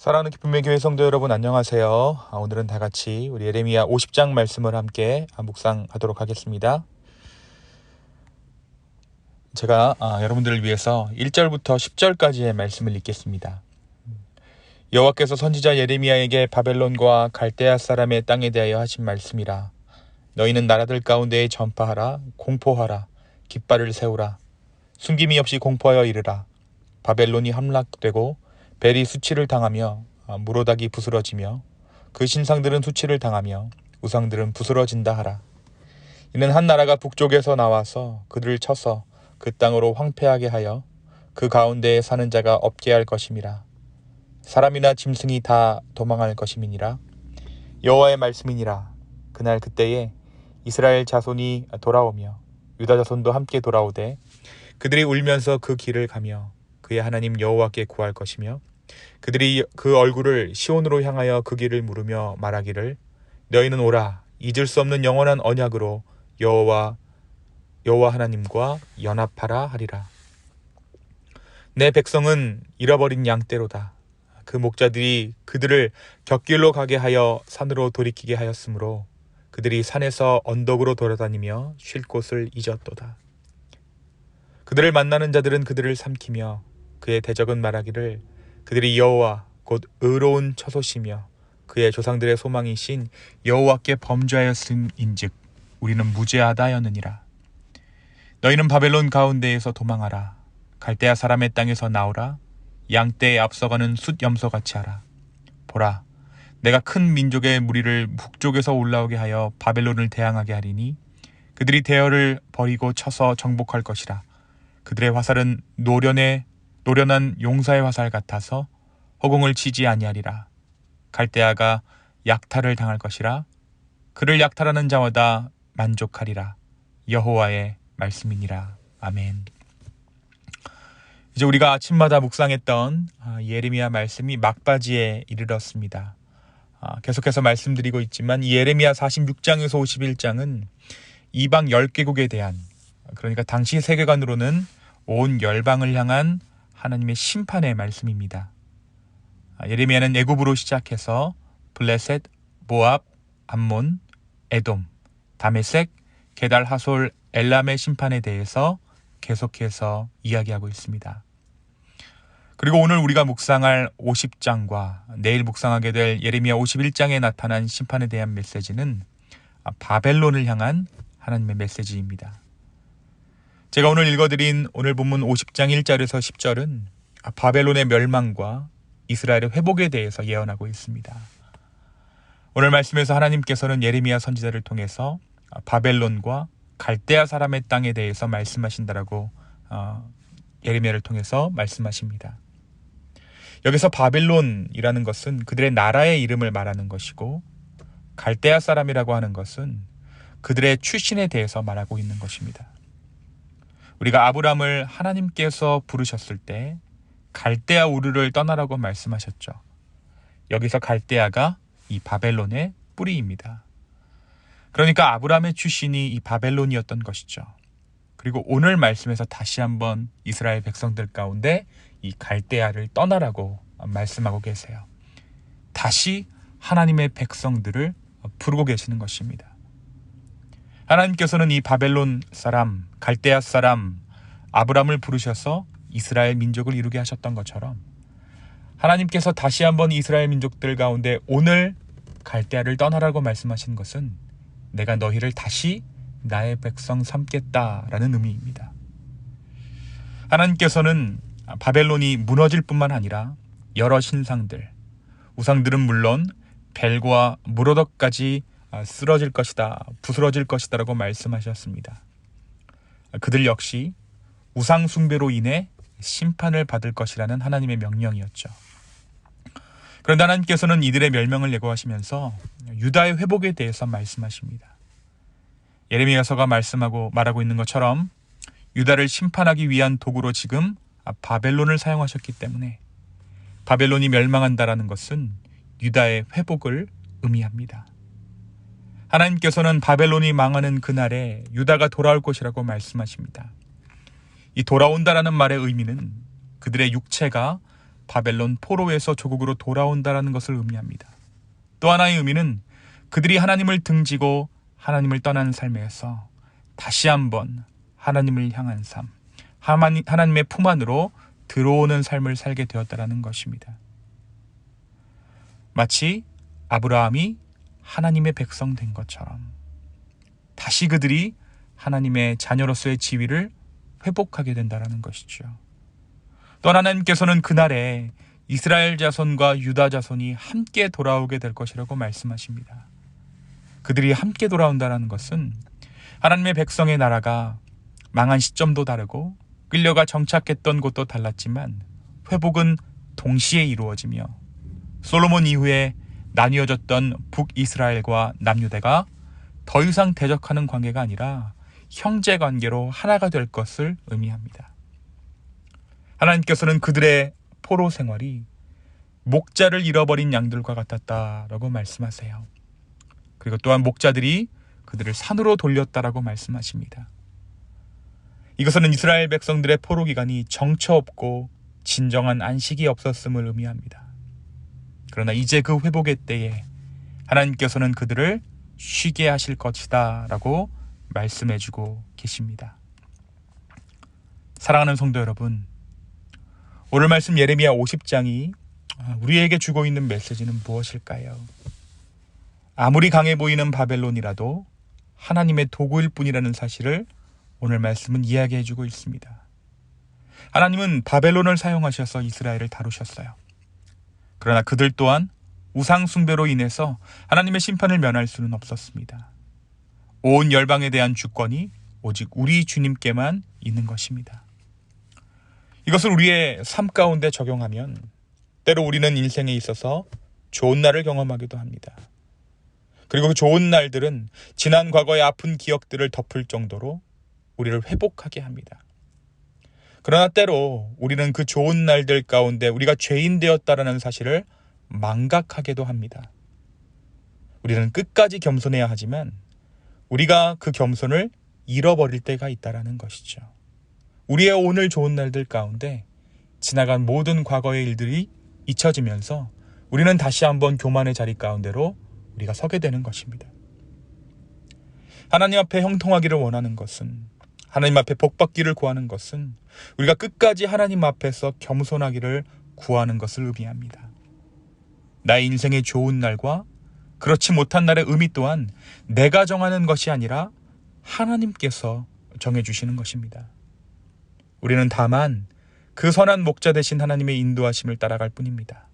사랑하는 기쁨의 교회 성도 여러분, 안녕하세요. 오늘은 다 같이 우리 예레미야 50장 말씀을 함께 묵상하도록 하겠습니다. 제가 여러분들을 위해서 1절부터 10절까지의 말씀을 읽겠습니다. 여호와께서 선지자 예레미야에게 바벨론과 갈대아 사람의 땅에 대하여 하신 말씀이라. 너희는 나라들 가운데에 전파하라, 공포하라, 깃발을 세우라. 숨김이 없이 공포하여 이르라. 바벨론이 함락되고 벨이 수치를 당하며 무로닥이 부스러지며 그 신상들은 수치를 당하며 우상들은 부스러진다 하라. 이는 한 나라가 북쪽에서 나와서 그들을 쳐서 그 땅으로 황폐하게 하여 그 가운데에 사는 자가 없게 할 것임이라. 사람이나 짐승이 다 도망할 것임이니라. 여호와의 말씀이니라. 그날 그때에 이스라엘 자손이 돌아오며 유다 자손도 함께 돌아오되 그들이 울면서 그 길을 가며 그의 하나님 여호와께 구할 것이며 그들이 그 얼굴을 시온으로 향하여 그 길을 물으며 말하기를 너희는 오라 잊을 수 없는 영원한 언약으로 여호와 하나님과 연합하라 하리라. 내 백성은 잃어버린 양떼로다. 그 목자들이 그들을 곁길로 가게 하여 산으로 돌이키게 하였으므로 그들이 산에서 언덕으로 돌아다니며 쉴 곳을 잊었도다. 그들을 만나는 자들은 그들을 삼키며 그의 대적은 말하기를 그들이 여호와 곧 의로운 처소시며 그의 조상들의 소망이신 여호와께 범죄하였음인즉 우리는 무죄하다 하였느니라. 너희는 바벨론 가운데에서 도망하라. 갈대아 사람의 땅에서 나오라. 양떼에 앞서가는 숫염소같이 하라. 보라, 내가 큰 민족의 무리를 북쪽에서 올라오게 하여 바벨론을 대항하게 하리니 그들이 대열을 버리고 쳐서 정복할 것이라. 그들의 화살은 노련한 용사의 화살 같아서 허공을 치지 아니하리라. 갈대아가 약탈을 당할 것이라. 그를 약탈하는 자마다 만족하리라. 여호와의 말씀이니라. 아멘. 이제 우리가 아침마다 묵상했던 예레미야 말씀이 막바지에 이르렀습니다. 계속해서 말씀드리고 있지만 이 예레미야 46장에서 51장은 이방 10개국에 대한, 그러니까 당시 세계관으로는 온 열방을 향한 하나님의 심판의 말씀입니다. 예레미야는 애굽으로 시작해서 블레셋, 모압, 암몬, 에돔, 다메섹, 게달, 하솔, 엘람의 심판에 대해서 계속해서 이야기하고 있습니다. 그리고 오늘 우리가 묵상할 50장과 내일 묵상하게 될 예레미야 51장에 나타난 심판에 대한 메시지는 바벨론을 향한 하나님의 메시지입니다. 제가 오늘 읽어드린 오늘 본문 50장 1절에서 10절은 바벨론의 멸망과 이스라엘의 회복에 대해서 예언하고 있습니다. 오늘 말씀에서 하나님께서는 예레미야 선지자를 통해서 바벨론과 갈대아 사람의 땅에 대해서 말씀하신다라고 예레미야를 통해서 말씀하십니다. 여기서 바벨론이라는 것은 그들의 나라의 이름을 말하는 것이고 갈대아 사람이라고 하는 것은 그들의 출신에 대해서 말하고 있는 것입니다. 우리가 아브람을 하나님께서 부르셨을 때 갈대아 우르를 떠나라고 말씀하셨죠. 여기서 갈대아가 이 바벨론의 뿌리입니다. 그러니까 아브람의 출신이 이 바벨론이었던 것이죠. 그리고 오늘 말씀에서 다시 한번 이스라엘 백성들 가운데 이 갈대아를 떠나라고 말씀하고 계세요. 다시 하나님의 백성들을 부르고 계시는 것입니다. 하나님께서는 이 바벨론 사람, 갈대아 사람 아브람을 부르셔서 이스라엘 민족을 이루게 하셨던 것처럼 하나님께서 다시 한번 이스라엘 민족들 가운데 오늘 갈대아를 떠나라고 말씀하신 것은 내가 너희를 다시 나의 백성 삼겠다라는 의미입니다. 하나님께서는 바벨론이 무너질 뿐만 아니라 여러 신상들, 우상들은 물론 벨과 무로덕까지 쓰러질 것이다, 부스러질 것이다 라고 말씀하셨습니다. 그들 역시 우상 숭배로 인해 심판을 받을 것이라는 하나님의 명령이었죠. 그런데 하나님께서는 이들의 멸망을 예고하시면서 유다의 회복에 대해서 말씀하십니다. 예레미야서가 말하고 있는 것처럼 유다를 심판하기 위한 도구로 지금 바벨론을 사용하셨기 때문에 바벨론이 멸망한다라는 것은 유다의 회복을 의미합니다. 하나님께서는 바벨론이 망하는 그날에 유다가 돌아올 것이라고 말씀하십니다. 이 돌아온다라는 말의 의미는 그들의 육체가 바벨론 포로에서 조국으로 돌아온다라는 것을 의미합니다. 또 하나의 의미는 그들이 하나님을 등지고 하나님을 떠난 삶에서 다시 한번 하나님을 향한 삶, 하나님의 품 안으로 들어오는 삶을 살게 되었다라는 것입니다. 마치 아브라함이 하나님의 백성 된 것처럼 다시 그들이 하나님의 자녀로서의 지위를 회복하게 된다는 것이죠. 또한 하나님께서는 그날에 이스라엘 자손과 유다 자손이 함께 돌아오게 될 것이라고 말씀하십니다. 그들이 함께 돌아온다는 것은 하나님의 백성의 나라가 망한 시점도 다르고 끌려가 정착했던 곳도 달랐지만 회복은 동시에 이루어지며 솔로몬 이후에 나뉘어졌던 북이스라엘과 남유대가 더 이상 대적하는 관계가 아니라 형제 관계로 하나가 될 것을 의미합니다. 하나님께서는 그들의 포로 생활이 목자를 잃어버린 양들과 같았다라고 말씀하세요. 그리고 또한 목자들이 그들을 산으로 돌렸다라고 말씀하십니다. 이것은 이스라엘 백성들의 포로 기간이 정처 없고 진정한 안식이 없었음을 의미합니다. 그러나 이제 그 회복의 때에 하나님께서는 그들을 쉬게 하실 것이다 라고 말씀해주고 계십니다. 사랑하는 성도 여러분, 오늘 말씀 예레미야 50장이 우리에게 주고 있는 메시지는 무엇일까요? 아무리 강해 보이는 바벨론이라도 하나님의 도구일 뿐이라는 사실을 오늘 말씀은 이야기해주고 있습니다. 하나님은 바벨론을 사용하셔서 이스라엘을 다루셨어요. 그러나 그들 또한 우상 숭배로 인해서 하나님의 심판을 면할 수는 없었습니다. 온 열방에 대한 주권이 오직 우리 주님께만 있는 것입니다. 이것을 우리의 삶 가운데 적용하면 때로 우리는 인생에 있어서 좋은 날을 경험하기도 합니다. 그리고 그 좋은 날들은 지난 과거의 아픈 기억들을 덮을 정도로 우리를 회복하게 합니다. 그러나 때로 우리는 그 좋은 날들 가운데 우리가 죄인 되었다라는 사실을 망각하게도 합니다. 우리는 끝까지 겸손해야 하지만 우리가 그 겸손을 잃어버릴 때가 있다라는 것이죠. 우리의 오늘 좋은 날들 가운데 지나간 모든 과거의 일들이 잊혀지면서 우리는 다시 한번 교만의 자리 가운데로 우리가 서게 되는 것입니다. 하나님 앞에 형통하기를 원하는 것은, 하나님 앞에 복받기를 구하는 것은 우리가 끝까지 하나님 앞에서 겸손하기를 구하는 것을 의미합니다. 나의 인생의 좋은 날과 그렇지 못한 날의 의미 또한 내가 정하는 것이 아니라 하나님께서 정해주시는 것입니다. 우리는 다만 그 선한 목자 되신 하나님의 인도하심을 따라갈 뿐입니다.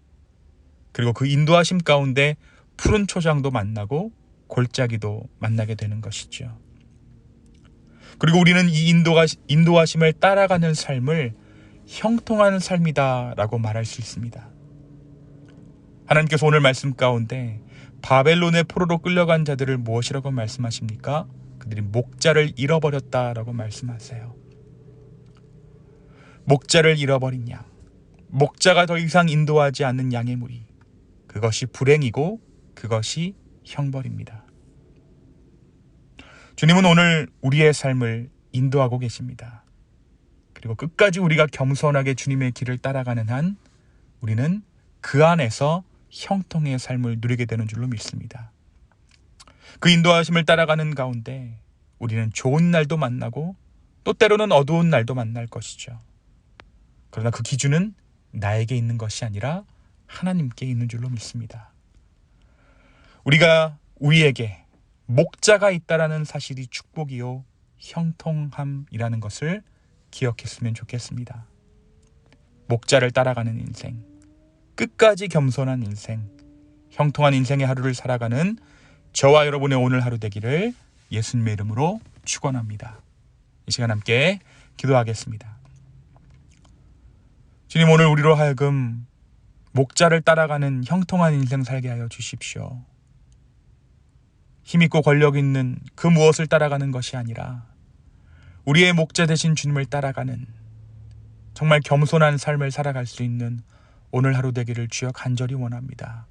그리고 그 인도하심 가운데 푸른 초장도 만나고 골짜기도 만나게 되는 것이죠. 그리고 우리는 이 인도하심을 따라가는 삶을 형통한 삶이다라고 말할 수 있습니다. 하나님께서 오늘 말씀 가운데 바벨론의 포로로 끌려간 자들을 무엇이라고 말씀하십니까? 그들이 목자를 잃어버렸다라고 말씀하세요. 목자를 잃어버린 양, 목자가 더 이상 인도하지 않는 양의 무리, 그것이 불행이고 그것이 형벌입니다. 주님은 오늘 우리의 삶을 인도하고 계십니다. 그리고 끝까지 우리가 겸손하게 주님의 길을 따라가는 한 우리는 그 안에서 형통의 삶을 누리게 되는 줄로 믿습니다. 그 인도하심을 따라가는 가운데 우리는 좋은 날도 만나고 또 때로는 어두운 날도 만날 것이죠. 그러나 그 기준은 나에게 있는 것이 아니라 하나님께 있는 줄로 믿습니다. 우리에게 목자가 있다라는 사실이 축복이요 형통함이라는 것을 기억했으면 좋겠습니다. 목자를 따라가는 인생, 끝까지 겸손한 인생, 형통한 인생의 하루를 살아가는 저와 여러분의 오늘 하루 되기를 예수님의 이름으로 축원합니다. 이 시간 함께 기도하겠습니다. 주님, 오늘 우리로 하여금 목자를 따라가는 형통한 인생 살게 하여 주십시오. 힘있고 권력 있는 그 무엇을 따라가는 것이 아니라 우리의 목자 되신 주님을 따라가는 정말 겸손한 삶을 살아갈 수 있는 오늘 하루 되기를 주여 간절히 원합니다.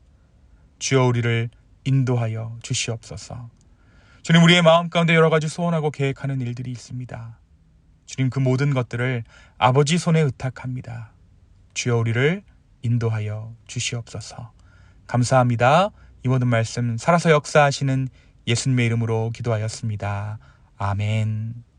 주여 우리를 인도하여 주시옵소서. 주님, 우리의 마음 가운데 여러 가지 소원하고 계획하는 일들이 있습니다. 주님, 그 모든 것들을 아버지 손에 의탁합니다. 주여 우리를 인도하여 주시옵소서. 감사합니다. 이 모든 말씀 살아서 역사하시는 예수님의 이름으로 기도하였습니다. 아멘.